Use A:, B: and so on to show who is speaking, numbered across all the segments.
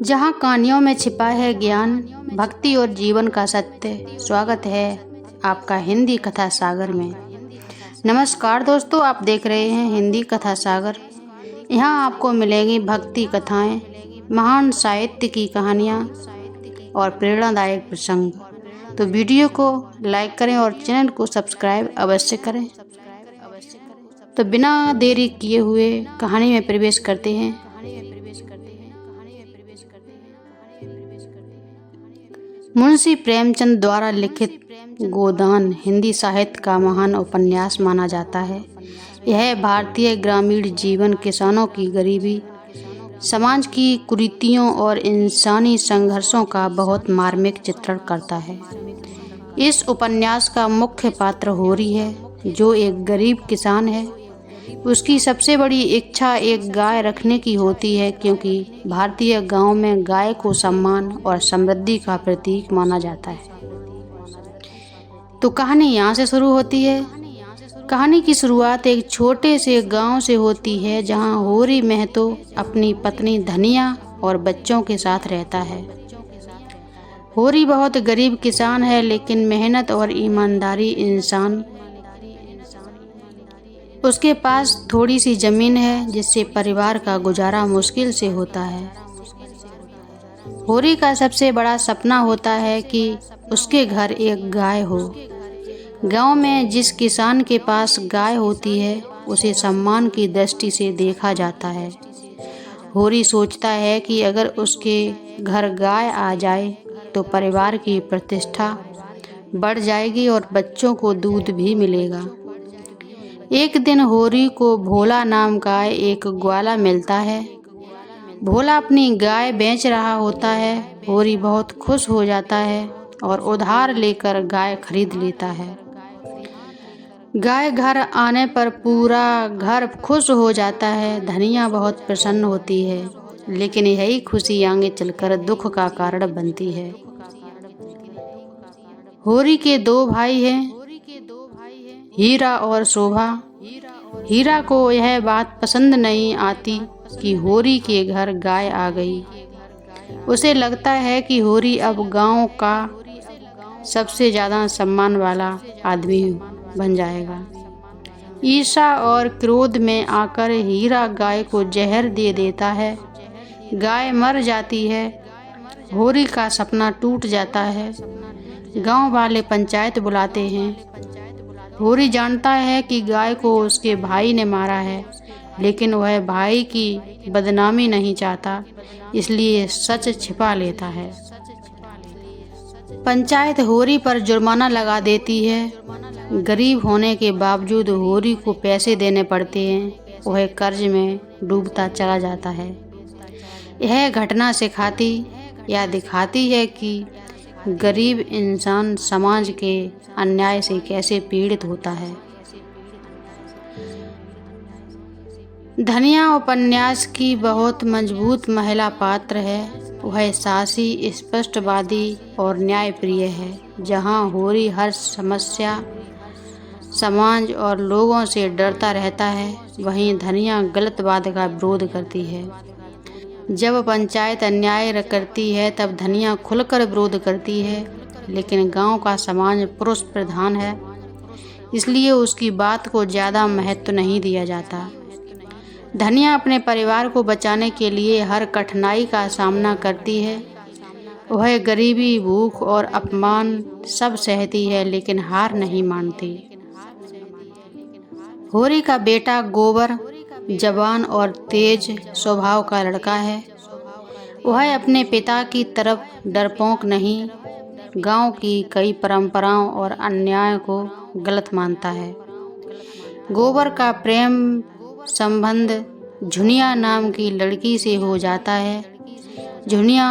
A: जहाँ कहानियों में छिपा है ज्ञान, भक्ति और जीवन का सत्य। स्वागत है आपका हिंदी कथा सागर में। नमस्कार दोस्तों, आप देख रहे हैं हिंदी कथा सागर। यहाँ आपको मिलेंगी भक्ति कथाएं, महान साहित्य की कहानियाँ और प्रेरणादायक प्रसंग। तो वीडियो को लाइक करें और चैनल को सब्सक्राइब अवश्य करें। तो बिना देरी किए हुए कहानी में प्रवेश करते हैं। मुंशी प्रेमचंद द्वारा लिखित गोदान हिंदी साहित्य का महान उपन्यास माना जाता है। यह भारतीय ग्रामीण जीवन, किसानों की गरीबी, समाज की कुरीतियों और इंसानी संघर्षों का बहुत मार्मिक चित्रण करता है। इस उपन्यास का मुख्य पात्र होरी है, जो एक गरीब किसान है। उसकी सबसे बड़ी इच्छा एक गाय रखने की होती है, क्योंकि भारतीय गांव में गाय को सम्मान और समृद्धि का प्रतीक माना जाता है। तो कहानी यहाँ से शुरू होती है। कहानी की शुरुआत एक छोटे से गांव से होती है, जहां होरी महतो अपनी पत्नी धनिया और बच्चों के साथ रहता है। होरी बहुत गरीब किसान है, लेकिन मेहनत और ईमानदारी इंसान। उसके पास थोड़ी सी जमीन है, जिससे परिवार का गुजारा मुश्किल से होता है। होरी का सबसे बड़ा सपना होता है कि उसके घर एक गाय हो। गांव में जिस किसान के पास गाय होती है, उसे सम्मान की दृष्टि से देखा जाता है। होरी सोचता है कि अगर उसके घर गाय आ जाए तो परिवार की प्रतिष्ठा बढ़ जाएगी और बच्चों को दूध भी मिलेगा। एक दिन होरी को भोला नाम का एक ग्वाला मिलता है। भोला अपनी गाय बेच रहा होता है। होरी बहुत खुश हो जाता है और उधार लेकर गाय खरीद लेता है। गाय घर आने पर पूरा घर खुश हो जाता है। धनिया बहुत प्रसन्न होती है, लेकिन यही खुशी आगे चलकर दुख का कारण बनती है। होरी के दो भाई हैं, हीरा और शोभा। हीरा को यह बात पसंद नहीं आती कि होरी के घर गाय आ गई। उसे लगता है कि होरी अब गांव का सबसे ज़्यादा सम्मान वाला आदमी बन जाएगा। ईर्ष्या और क्रोध में आकर हीरा गाय को जहर दे देता है। गाय मर जाती है। होरी का सपना टूट जाता है। गांव वाले पंचायत बुलाते हैं। होरी जानता है कि गाय को उसके भाई ने मारा है, लेकिन वह भाई की बदनामी नहीं चाहता, इसलिए सच छिपा लेता है। पंचायत होरी पर जुर्माना लगा देती है। गरीब होने के बावजूद होरी को पैसे देने पड़ते हैं। वह कर्ज में डूबता चला जाता है। यह घटना सिखाती या दिखाती है कि गरीब इंसान समाज के अन्याय से कैसे पीड़ित होता है। धनिया उपन्यास की बहुत मजबूत महिला पात्र है। वह साहसी, स्पष्टवादी और न्यायप्रिय है। जहां होरी हर समस्या, समाज और लोगों से डरता रहता है, वहीं धनिया गलत बात का विरोध करती है। जब पंचायत अन्याय करती है, तब धनिया खुलकर विरोध करती है, लेकिन गांव का समाज पुरुष प्रधान है, इसलिए उसकी बात को ज़्यादा महत्व नहीं दिया जाता। धनिया अपने परिवार को बचाने के लिए हर कठिनाई का सामना करती है। वह गरीबी, भूख और अपमान सब सहती है, लेकिन हार नहीं मानती। होरी का बेटा गोबर जवान और तेज स्वभाव का लड़का है। वह अपने पिता की तरफ डरपोक नहीं, गांव की कई परंपराओं और अन्याय को गलत मानता है। गोबर का प्रेम संबंध झुनिया नाम की लड़की से हो जाता है। झुनिया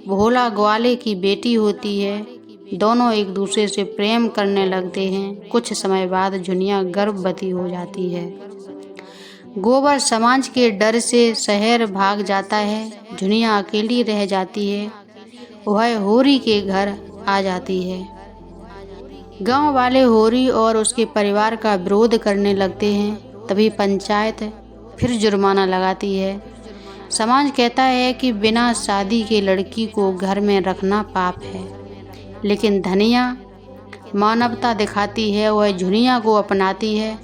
A: भोला ग्वाले की बेटी होती है। दोनों एक दूसरे से प्रेम करने लगते हैं। कुछ समय बाद झुनिया गर्भवती हो जाती है। गोबर समाज के डर से शहर भाग जाता है। झुनिया अकेली रह जाती है। वह होरी के घर आ जाती है। गांव वाले होरी और उसके परिवार का विरोध करने लगते हैं। तभी पंचायत फिर जुर्माना लगाती है। समाज कहता है कि बिना शादी के लड़की को घर में रखना पाप है, लेकिन धनिया मानवता दिखाती है, वह झुनिया को अपनाती है।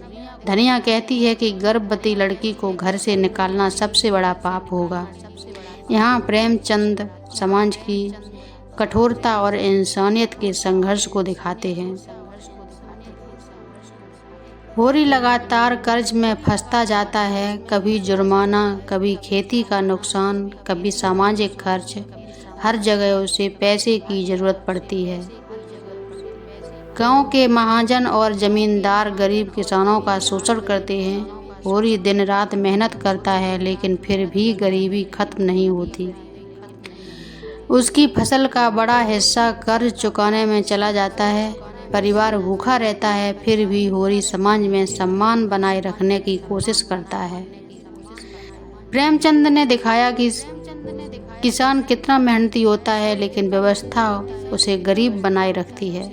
A: धनिया कहती है कि गर्भवती लड़की को घर से निकालना सबसे बड़ा पाप होगा। यहाँ प्रेमचंद समाज की कठोरता और इंसानियत के संघर्ष को दिखाते हैं। होरी लगातार कर्ज में फंसता जाता है, कभी जुर्माना, कभी खेती का नुकसान, कभी सामाजिक खर्च। हर जगह उसे पैसे की ज़रूरत पड़ती है। गांव के महाजन और जमींदार गरीब किसानों का शोषण करते हैं। होरी दिन रात मेहनत करता है, लेकिन फिर भी गरीबी खत्म नहीं होती। उसकी फसल का बड़ा हिस्सा कर्ज चुकाने में चला जाता है। परिवार भूखा रहता है, फिर भी होरी समाज में सम्मान बनाए रखने की कोशिश करता है। प्रेमचंद ने दिखाया कि किसान कितना मेहनती होता है, लेकिन व्यवस्था उसे गरीब बनाए रखती है।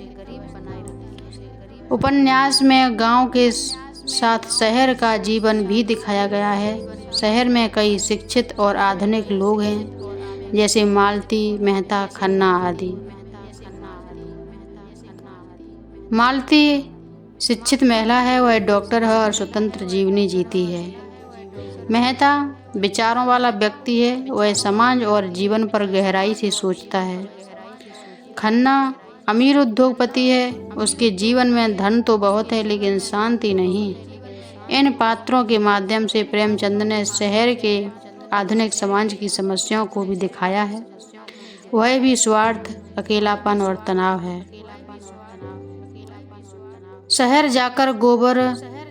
A: उपन्यास में गांव के साथ शहर का जीवन भी दिखाया गया है। शहर में कई शिक्षित और आधुनिक लोग हैं, जैसे मालती, मेहता, खन्ना आदि। मालती शिक्षित महिला है, वह डॉक्टर है और स्वतंत्र जीवनी जीती है। मेहता विचारों वाला व्यक्ति है, वह समाज और जीवन पर गहराई से सोचता है। खन्ना अमीर उद्योगपति है, उसके जीवन में धन तो बहुत है, लेकिन शांति नहीं। इन पात्रों के माध्यम से प्रेमचंद ने शहर के आधुनिक समाज की समस्याओं को भी दिखाया है। वह भी स्वार्थ, अकेलापन और तनाव है। शहर जाकर गोबर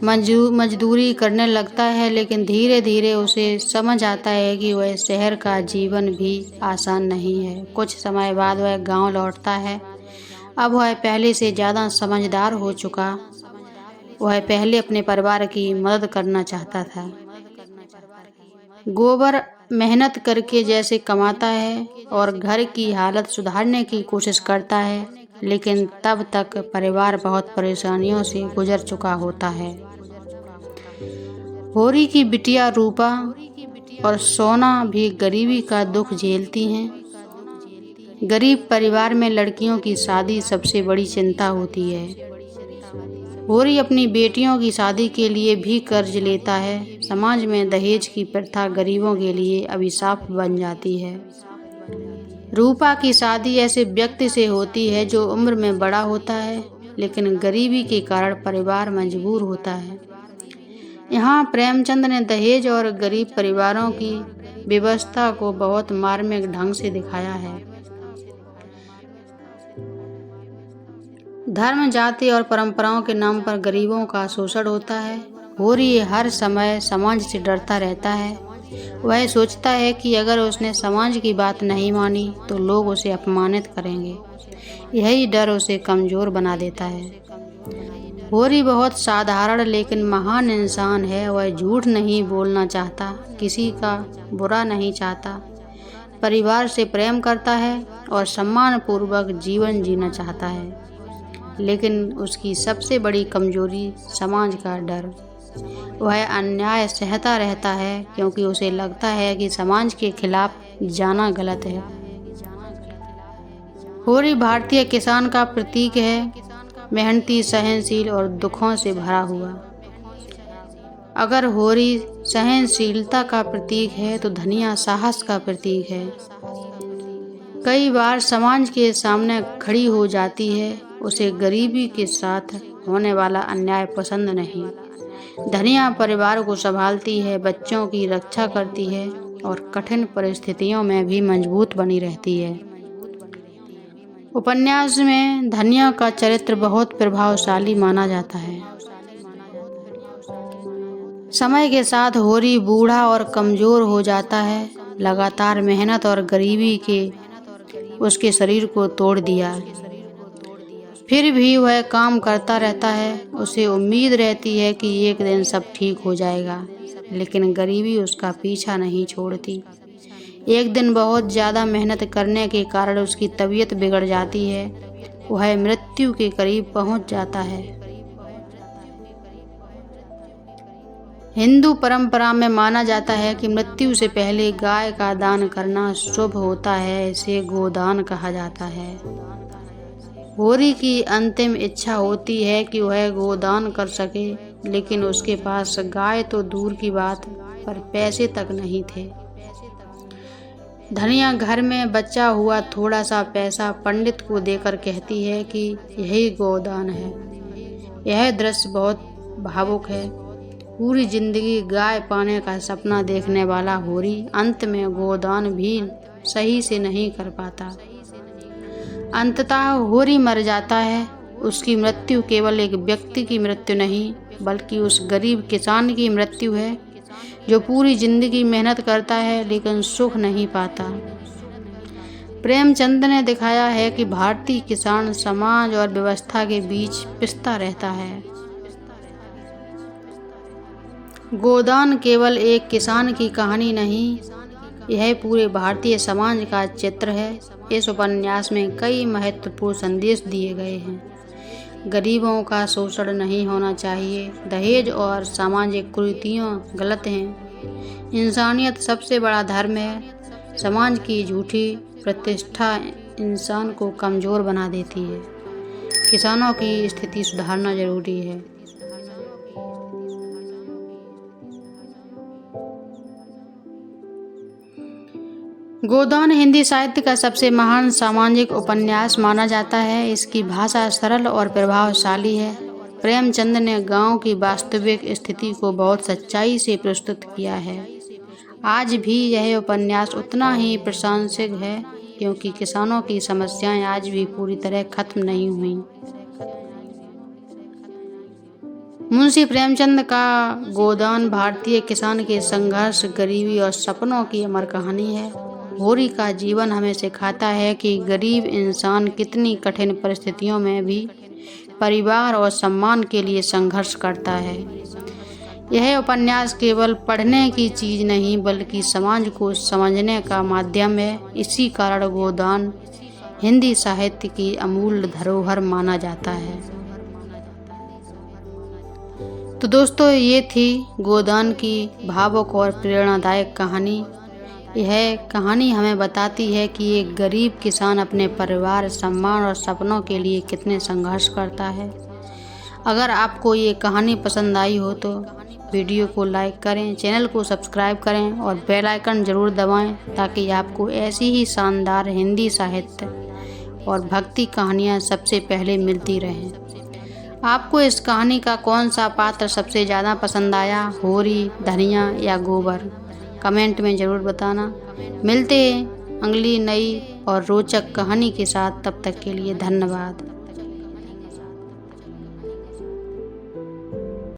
A: मजदूरी करने लगता है, लेकिन धीरे धीरे उसे समझ आता है कि वह शहर का जीवन भी आसान नहीं है। कुछ समय बाद वह गांव लौटता है। अब वह पहले से ज़्यादा समझदार हो चुका। वह पहले अपने परिवार की मदद करना चाहता था। गोबर मेहनत करके जैसे कमाता है और घर की हालत सुधारने की कोशिश करता है, लेकिन तब तक परिवार बहुत परेशानियों से गुजर चुका होता है। होरी की बिटिया रूपा और सोना भी गरीबी का दुख झेलती हैं। गरीब परिवार में लड़कियों की शादी सबसे बड़ी चिंता होती है। होरी अपनी बेटियों की शादी के लिए भी कर्ज लेता है। समाज में दहेज की प्रथा गरीबों के लिए अभिशाप बन जाती है। रूपा की शादी ऐसे व्यक्ति से होती है जो उम्र में बड़ा होता है, लेकिन गरीबी के कारण परिवार मजबूर होता है। यहाँ प्रेमचंद ने दहेज और गरीब परिवारों की व्यवस्था को बहुत मार्मिक ढंग से दिखाया है। धर्म, जाति और परंपराओं के नाम पर गरीबों का शोषण होता है। होरी हर समय समाज से डरता रहता है। वह सोचता है कि अगर उसने समाज की बात नहीं मानी तो लोग उसे अपमानित करेंगे। यही डर उसे कमज़ोर बना देता है। होरी बहुत साधारण लेकिन महान इंसान है। वह झूठ नहीं बोलना चाहता, किसी का बुरा नहीं चाहता, परिवार से प्रेम करता है और सम्मानपूर्वक जीवन जीना चाहता है। लेकिन उसकी सबसे बड़ी कमजोरी समाज का डर। वह अन्याय सहता रहता है क्योंकि उसे लगता है कि समाज के खिलाफ जाना गलत है। होरी भारतीय किसान का प्रतीक है, मेहनती, सहनशील और दुखों से भरा हुआ। अगर होरी सहनशीलता का प्रतीक है तो धनिया साहस का प्रतीक है। कई बार समाज के सामने खड़ी हो जाती है। उसे गरीबी के साथ होने वाला अन्याय पसंद नहीं। धनिया परिवार को संभालती है, बच्चों की रक्षा करती है और कठिन परिस्थितियों में भी मजबूत बनी रहती है। उपन्यास में धनिया का चरित्र बहुत प्रभावशाली माना जाता है। समय के साथ होरी बूढ़ा और कमजोर हो जाता है। लगातार मेहनत और गरीबी के उसके शरीर को तोड़ दिया। फिर भी वह काम करता रहता है। उसे उम्मीद रहती है कि एक दिन सब ठीक हो जाएगा, लेकिन गरीबी उसका पीछा नहीं छोड़ती। एक दिन बहुत ज़्यादा मेहनत करने के कारण उसकी तबीयत बिगड़ जाती है। वह मृत्यु के करीब पहुंच जाता है। हिंदू परंपरा में माना जाता है कि मृत्यु से पहले गाय का दान करना शुभ होता है, इसे गोदान कहा जाता है। होरी की अंतिम इच्छा होती है कि वह गोदान कर सके, लेकिन उसके पास गाय तो दूर की बात पर पैसे तक नहीं थे। धनिया घर में बचा हुआ थोड़ा सा पैसा पंडित को देकर कहती है कि यही गोदान है। यह दृश्य बहुत भावुक है। पूरी जिंदगी गाय पाने का सपना देखने वाला होरी अंत में गोदान भी सही से नहीं कर पाता। अंततः होरी मर जाता है। उसकी मृत्यु केवल एक व्यक्ति की मृत्यु नहीं, बल्कि उस गरीब किसान की मृत्यु है जो पूरी जिंदगी मेहनत करता है लेकिन सुख नहीं पाता। प्रेमचंद ने दिखाया है कि भारतीय किसान समाज और व्यवस्था के बीच पिसता रहता है। गोदान केवल एक किसान की कहानी नहीं, यह पूरे भारतीय समाज का चित्र है। इस उपन्यास में कई महत्वपूर्ण संदेश दिए गए हैं। गरीबों का शोषण नहीं होना चाहिए, दहेज और सामाजिक कुरीतियाँ गलत हैं, इंसानियत सबसे बड़ा धर्म है, समाज की झूठी प्रतिष्ठा इंसान को कमज़ोर बना देती है, किसानों की स्थिति सुधारना जरूरी है। गोदान हिंदी साहित्य का सबसे महान सामाजिक उपन्यास माना जाता है। इसकी भाषा सरल और प्रभावशाली है। प्रेमचंद ने गांव की वास्तविक स्थिति को बहुत सच्चाई से प्रस्तुत किया है। आज भी यह उपन्यास उतना ही प्रासंगिक है, क्योंकि किसानों की समस्याएं आज भी पूरी तरह खत्म नहीं हुई। मुंशी प्रेमचंद का गोदान भारतीय किसान के संघर्ष, गरीबी और सपनों की अमर कहानी है। होरी का जीवन हमें सिखाता है कि गरीब इंसान कितनी कठिन परिस्थितियों में भी परिवार और सम्मान के लिए संघर्ष करता है। यह उपन्यास केवल पढ़ने की चीज़ नहीं, बल्कि समाज को समझने का माध्यम है। इसी कारण गोदान हिंदी साहित्य की अमूल्य धरोहर माना जाता है। तो दोस्तों, ये थी गोदान की भावुक और प्रेरणादायक कहानी। यह कहानी हमें बताती है कि एक गरीब किसान अपने परिवार, सम्मान और सपनों के लिए कितने संघर्ष करता है। अगर आपको ये कहानी पसंद आई हो तो वीडियो को लाइक करें, चैनल को सब्सक्राइब करें और बेल आइकन ज़रूर दबाएं, ताकि आपको ऐसी ही शानदार हिंदी साहित्य और भक्ति कहानियाँ सबसे पहले मिलती रहें। आपको इस कहानी का कौन सा पात्र सबसे ज़्यादा पसंद आया, होरी, धनिया या गोबर? कमेंट में ज़रूर बताना। मिलते हैं अगली नई और रोचक कहानी के साथ। तब तक के लिए धन्यवाद।